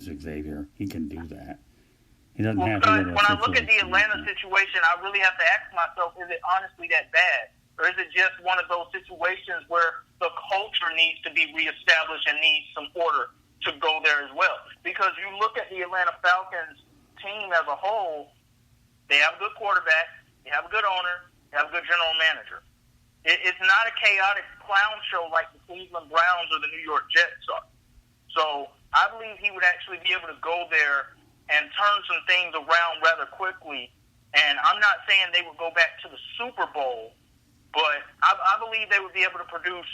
Xavier. He can do that. He doesn't Well, have to go to a when I look at the situation. Atlanta situation, I really have to ask myself, is it honestly that bad? Or is it just one of those situations where the culture needs to be reestablished and needs some order to go there as well? Because you look at the Atlanta Falcons team as a whole, they have a good quarterback, they have a good owner, they have a good general manager. It's not a chaotic clown show like the Cleveland Browns or the New York Jets are. So I believe he would actually be able to go there and turn some things around rather quickly. And I'm not saying they would go back to the Super Bowl, but I believe they would be able to produce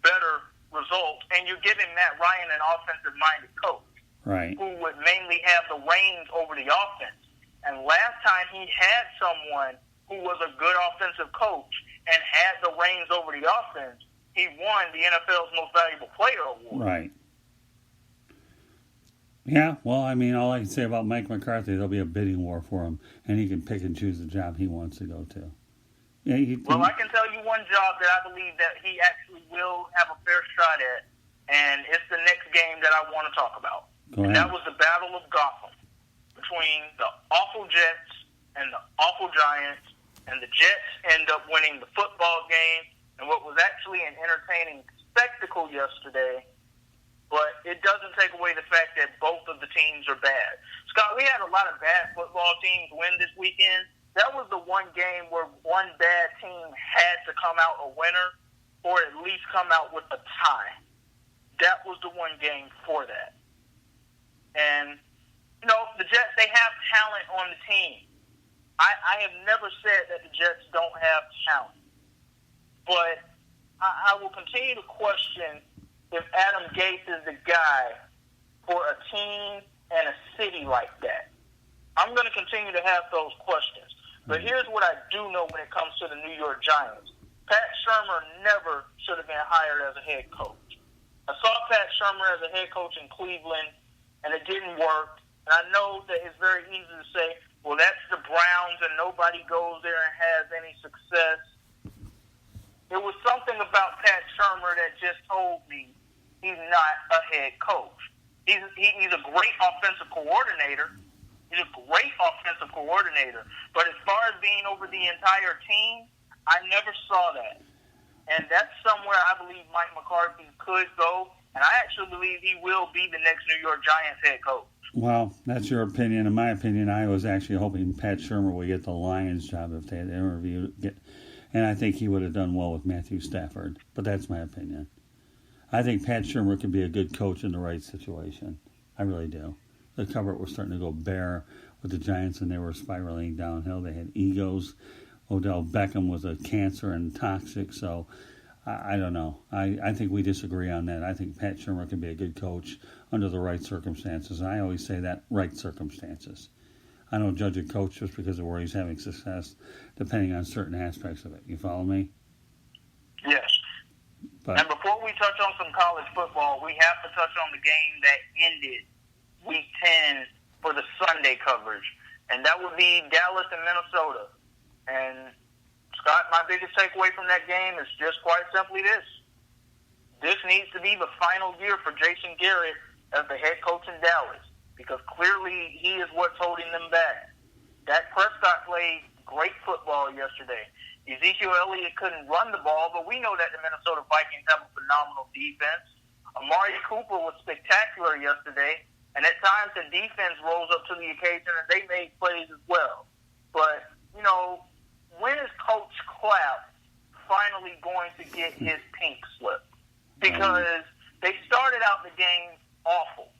better results. And you're giving Matt Ryan an offensive-minded coach, Right. who would mainly have the reins over the offense. And last time he had someone who was a good offensive coach and had the reins over the offense, he won the NFL's Most Valuable Player award. Right. Yeah, well, I mean, all I can say about Mike McCarthy, there'll be a bidding war for him, and he can pick and choose the job he wants to go to. Yeah, Well, I can tell you one job that I believe that he actually will have a fair shot at, and it's the next game that I want to talk about. Go And ahead. that was the Battle of Gotham between the awful Jets and the awful Giants, and the Jets end up winning the football game, and what was actually an entertaining spectacle yesterday. But it doesn't take away the fact that both of the teams are bad. Scott, we had a lot of bad football teams win this weekend. That was the one game where one bad team had to come out a winner or at least come out with a tie. That was the one game for that. And, you know, the Jets, they have talent on the team. I have never said that the Jets don't have talent. But I will continue to question if Adam Gase is the guy for a team and a city like that. I'm going to continue to have those questions. But here's what I do know when it comes to the New York Giants. Pat Shurmur never should have been hired as a head coach. I saw Pat Shurmur as a head coach in Cleveland, and it didn't work. And I know that it's very easy to say, well, that's the Browns, and nobody goes there and has any success. There was something about Pat Shurmur that just told me he's not a head coach. He's a great offensive coordinator. He's a great offensive coordinator. But as far as being over the entire team, I never saw that. And that's somewhere I believe Mike McCarthy could go. And I actually believe he will be the next New York Giants head coach. Well, that's your opinion. In my opinion, I was actually hoping Pat Shurmur would get the Lions job if they had interviewed. And I think he would have done well with Matthew Stafford. But that's my opinion. I think Pat Shurmur could be a good coach in the right situation. I really do. The cupboard was starting to go bare with the Giants, and they were spiraling downhill. They had egos. Odell Beckham was a cancer and toxic, so I don't know. I think we disagree on that. I think Pat Shurmur can be a good coach under the right circumstances. And I always say that, right circumstances. I don't judge a coach just because of where he's having success, depending on certain aspects of it. You follow me? Yes. But And before we touch on some college football, we have to touch on the game that ended Week 10 for the Sunday coverage, and that would be Dallas and Minnesota. And, Scott, my biggest takeaway from that game is just quite simply this. This needs to be the final year for Jason Garrett as the head coach in Dallas, because clearly he is what's holding them back. Dak Prescott played great football yesterday. Ezekiel Elliott couldn't run the ball, but we know that the Minnesota Vikings have a phenomenal defense. Amari Cooper was spectacular yesterday, and at times the defense rose up to the occasion, and they made plays as well. But, you know, when is Coach Clapp finally going to get his pink slip? Because they started out the game awful.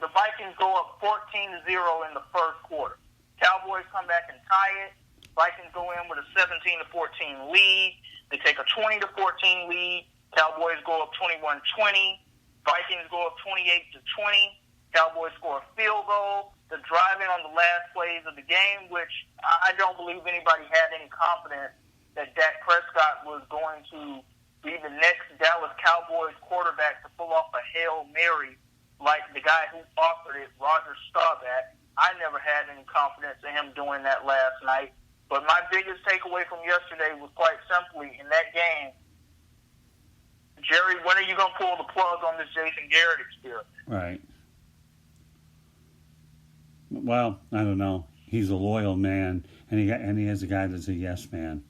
The Vikings go up 14-0 in the first quarter. Cowboys come back and tie it. Vikings go in with a 17-14 lead. They take a 20-14 lead. Cowboys go up 21-20. Vikings go up 28-20. Cowboys score a field goal. They're driving on the last plays of the game, which I don't believe anybody had any confidence that Dak Prescott was going to be the next Dallas Cowboys quarterback to pull off a Hail Mary like the guy who authored it, Roger Staubach. I never had any confidence in him doing that last night. But my biggest takeaway from yesterday was quite simply, in that game, Jerry, when are you going to pull the plug on this Jason Garrett experiment? right. Well, I don't know. He's a loyal man, and he has a guy that's a yes man.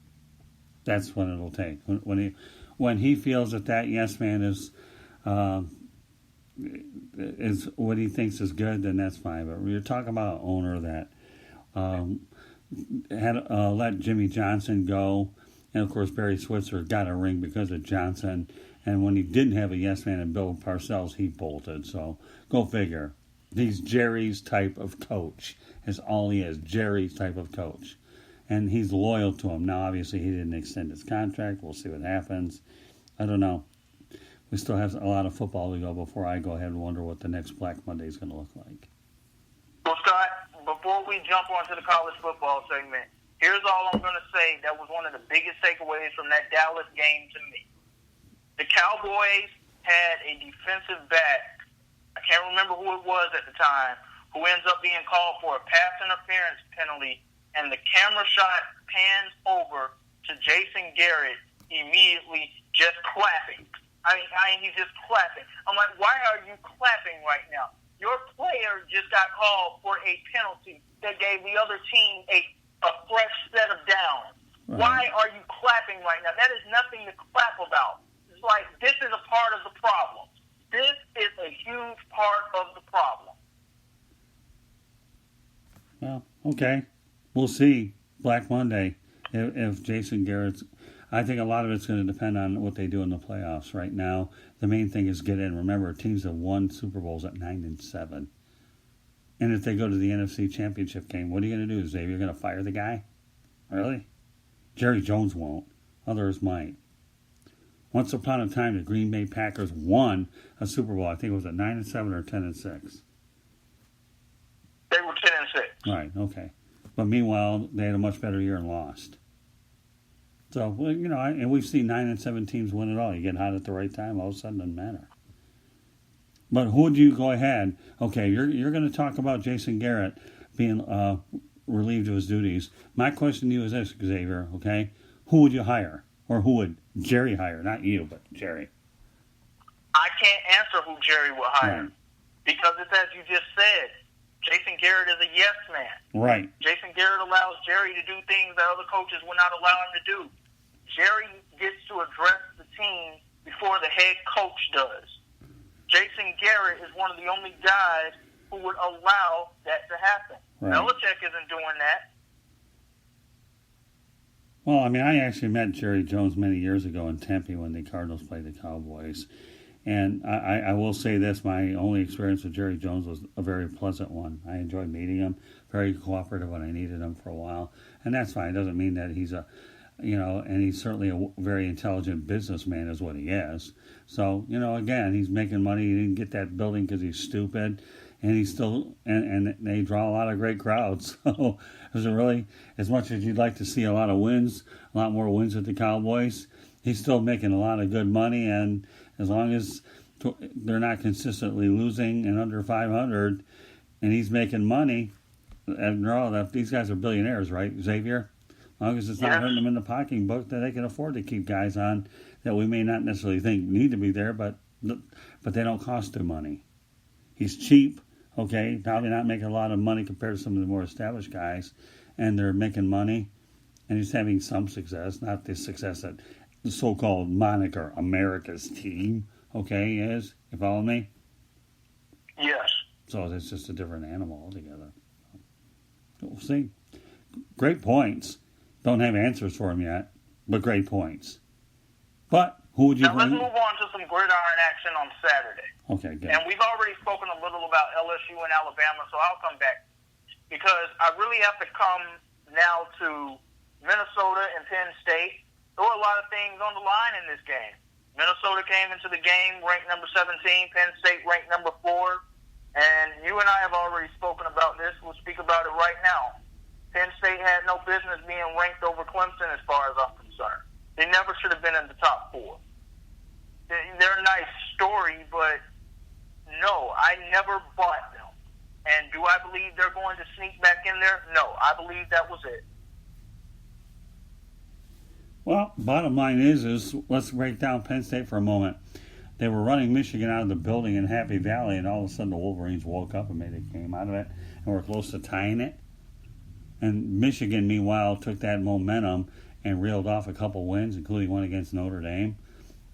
That's what it'll take. When he feels that yes man is what he thinks is good, then that's fine. But you're talking about an owner that had let Jimmy Johnson go, and of course Barry Switzer got a ring because of Johnson. And when he didn't have a yes man and Bill Parcells, he bolted. So go figure. He's Jerry's type of coach. Is all he is. Jerry's type of coach. And he's loyal to him. Now, obviously, he didn't extend his contract. We'll see what happens. I don't know. We still have a lot of football to go before I go ahead and wonder what the next Black Monday is going to look like. Well, Scott, before we jump onto the college football segment, here's all I'm going to say that was one of the biggest takeaways from that Dallas game to me. The Cowboys had a defensive back, I can't remember who it was at the time, who ends up being called for a pass interference penalty, and the camera shot pans over to Jason Garrett immediately just clapping. I mean, he's just clapping. I'm like, why are you clapping right now? Your player just got called for a penalty that gave the other team a fresh set of downs. Right. Why are you clapping right now? That is nothing to clap about. It's like, this is a part of the problem. This is a huge part of the problem. Well, okay. We'll see Black Monday if Jason Garrett's... I think a lot of it's going to depend on what they do in the playoffs. Right now, the main thing is get in. Remember, teams have won Super Bowls at 9-7. And if they go to the NFC Championship game, what are you going to do, Xavier? You're going to fire the guy? Really? Jerry Jones won't. Others might. Once upon a time, the Green Bay Packers won a Super Bowl. I think it was at 9-7 or 10-6. They were 10-6. Right, okay. But meanwhile, they had a much better year and lost. So, well, you know, and we've seen 9-7 teams win it all. You get hot at the right time, all of a sudden it doesn't matter. But who would you go ahead? Okay, you're going to talk about Jason Garrett being relieved of his duties. My question to you is this, Xavier, okay? Who would you hire? Or who would Jerry hire? Not you, but Jerry. I can't answer who Jerry will hire. Right. Because it's as you just said. Jason Garrett is a yes man. Right. Jason Garrett allows Jerry to do things that other coaches would not allow him to do. Jerry gets to address the team before the head coach does. Jason Garrett is one of the only guys who would allow that to happen. Right. Belichick isn't doing that. Well, I mean, I actually met Jerry Jones many years ago in Tempe when the Cardinals played the Cowboys. And I will say this, my only experience with Jerry Jones was a very pleasant one. I enjoyed meeting him, very cooperative when I needed him for a while. And that's fine. It doesn't mean that he's and he's certainly a very intelligent businessman is what he is. So, again, he's making money. He didn't get that building because he's stupid. And he's still, and they draw a lot of great crowds. So, is it really, as much as you'd like to see a lot of wins, a lot more wins with the Cowboys, he's still making a lot of good money. And as long as they're not consistently losing and under 500, and he's making money, after all, these guys are billionaires, right, Xavier? As long as it's not hurting them in the pocketbook, that they can afford to keep guys on that we may not necessarily think need to be there, but they don't cost them money. He's cheap, okay, probably not making a lot of money compared to some of the more established guys, and they're making money, and he's having some success, not the success that the so-called moniker America's team, okay, is. You follow me? Yes. So it's just a different animal altogether. We'll see. Great points. Don't have answers for them yet, but great points. But who would you now bring? Let's move on to some gridiron action on Saturday. Okay, good. And we've already spoken a little about LSU and Alabama, so I'll come back. Because I really have to come now to Minnesota and Penn State. There were a lot of things on the line in this game. Minnesota came into the game ranked number 17, Penn State ranked number 4. And you and I have already spoken about this. We'll speak about it right now. Penn State had no business being ranked over Clemson as far as I'm concerned. They never should have been in the top 4. They're a nice story, but no, I never bought them. And do I believe they're going to sneak back in there? No, I believe that was it. Well, bottom line is let's break down Penn State for a moment. They were running Michigan out of the building in Happy Valley, and all of a sudden the Wolverines woke up and made a game out of it, and were close to tying it. And Michigan, meanwhile, took that momentum and reeled off a couple wins, including one against Notre Dame.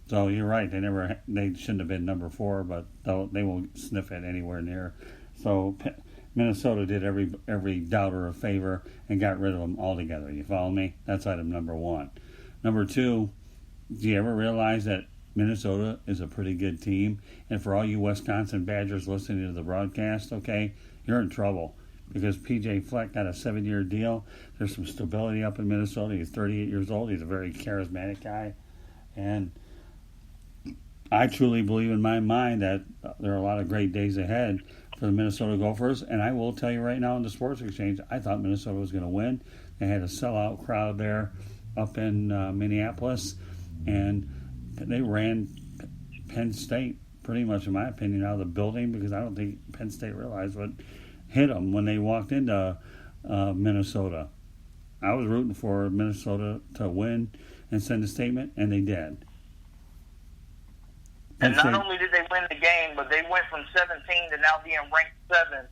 So you're right; they shouldn't have been number 4, but they won't sniff it anywhere near. So Minnesota did every doubter a favor and got rid of them altogether. You follow me? That's item number 1. Number 2, do you ever realize that Minnesota is a pretty good team? And for all you Wisconsin Badgers listening to the broadcast, okay, you're in trouble because P.J. Fleck got a 7-year deal. There's some stability up in Minnesota. He's 38 years old. He's a very charismatic guy. And I truly believe in my mind that there are a lot of great days ahead for the Minnesota Gophers. And I will tell you right now in the Sports Exchange, I thought Minnesota was going to win. They had a sellout crowd there up in Minneapolis. And they ran Penn State pretty much, in my opinion, out of the building because I don't think Penn State realized what hit them when they walked into Minnesota. I was rooting for Minnesota to win and send a statement, and they did. And not only did they win the game, but they went from 17 to now being ranked 7th,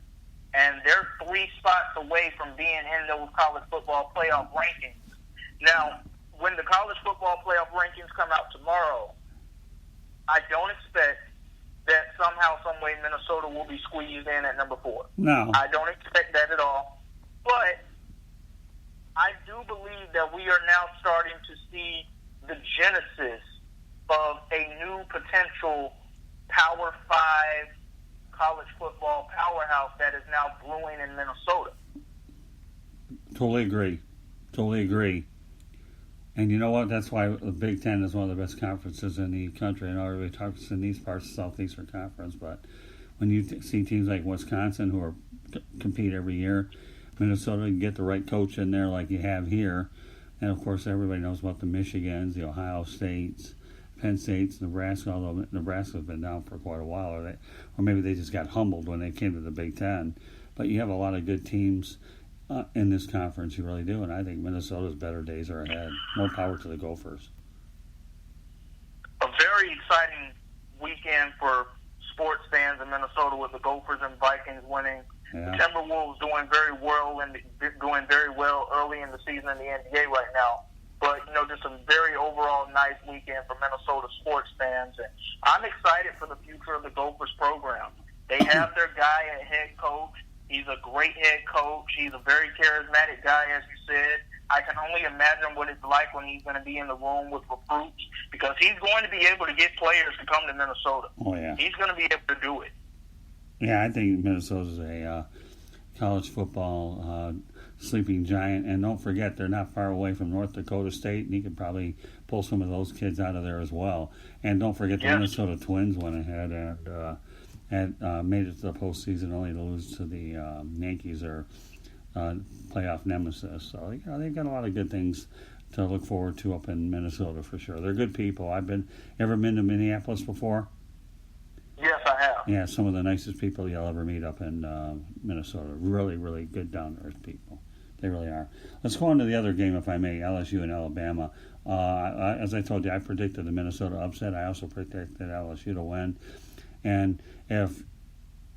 and they're 3 spots away from being in those college football playoff rankings. Now, when the college football playoff rankings come out tomorrow, I don't expect that somehow, some way, Minnesota will be squeezed in at number 4. No. I don't expect that at all. But I do believe that we are now starting to see the genesis of a new potential Power 5 college football powerhouse that is now brewing in Minnesota. Totally agree. And you know what? That's why the Big Ten is one of the best conferences in the country. And everybody talks in these parts of the Southeastern Conference. But when you see teams like Wisconsin who compete every year, Minnesota, you get the right coach in there like you have here. And, of course, everybody knows about the Michigans, the Ohio States, Penn States, Nebraska, although Nebraska's been down for quite a while. Or maybe they just got humbled when they came to the Big Ten. But you have a lot of good teams in this conference, you really do, and I think Minnesota's better days are ahead. More power to the Gophers. A very exciting weekend for sports fans in Minnesota with the Gophers and Vikings winning. Yeah. The Timberwolves doing very well early in the season in the NBA right now. But, just a very overall nice weekend for Minnesota sports fans. And I'm excited for the future of the Gophers program. They have their guy at head coach. He's a great head coach. He's a very charismatic guy, as you said. I can only imagine what it's like when he's going to be in the room with recruits because he's going to be able to get players to come to Minnesota. Oh, yeah. He's going to be able to do it. Yeah, I think Minnesota's a college football sleeping giant. And don't forget, they're not far away from North Dakota State, and he could probably pull some of those kids out of there as well. And don't forget the Minnesota Twins went ahead and made it to the postseason only to lose to the Yankees, or playoff nemesis. So they've got a lot of good things to look forward to up in Minnesota for sure. They're good people. Ever been to Minneapolis before? Yes, I have. Yeah, some of the nicest people you'll ever meet up in Minnesota. Really, really good down-to-earth people. They really are. Let's go on to the other game, if I may, LSU and Alabama. As I told you, I predicted the Minnesota upset. I also predicted LSU to win. And if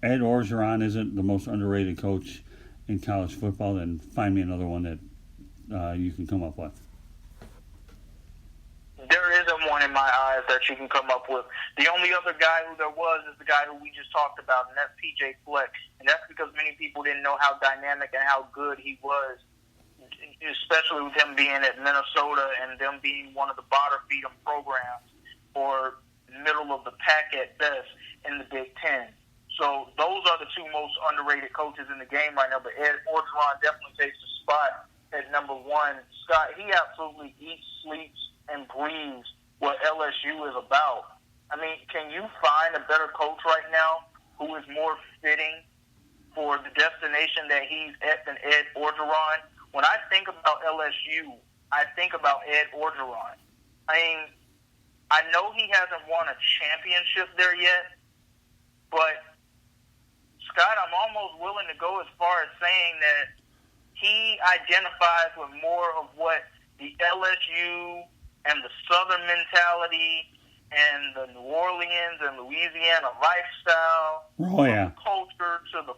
Ed Orgeron isn't the most underrated coach in college football, then find me another one that you can come up with. There isn't one in my eyes that you can come up with. The only other guy who there was is the guy who we just talked about, and that's P.J. Fleck. And that's because many people didn't know how dynamic and how good he was, especially with him being at Minnesota and them being one of the bottom-feeding programs or middle of the pack at best in the Big Ten. So those are the two most underrated coaches in the game right now. But Ed Orgeron definitely takes the spot at number 1. Scott, he absolutely eats, sleeps, and breathes what LSU is about. I mean, can you find a better coach right now who is more fitting for the destination that he's at than Ed Orgeron? When I think about LSU, I think about Ed Orgeron. I mean, I know he hasn't won a championship there yet, but, Scott, I'm almost willing to go as far as saying that he identifies with more of what the LSU and the Southern mentality and the New Orleans and Louisiana lifestyle, Oh, yeah. from the culture to the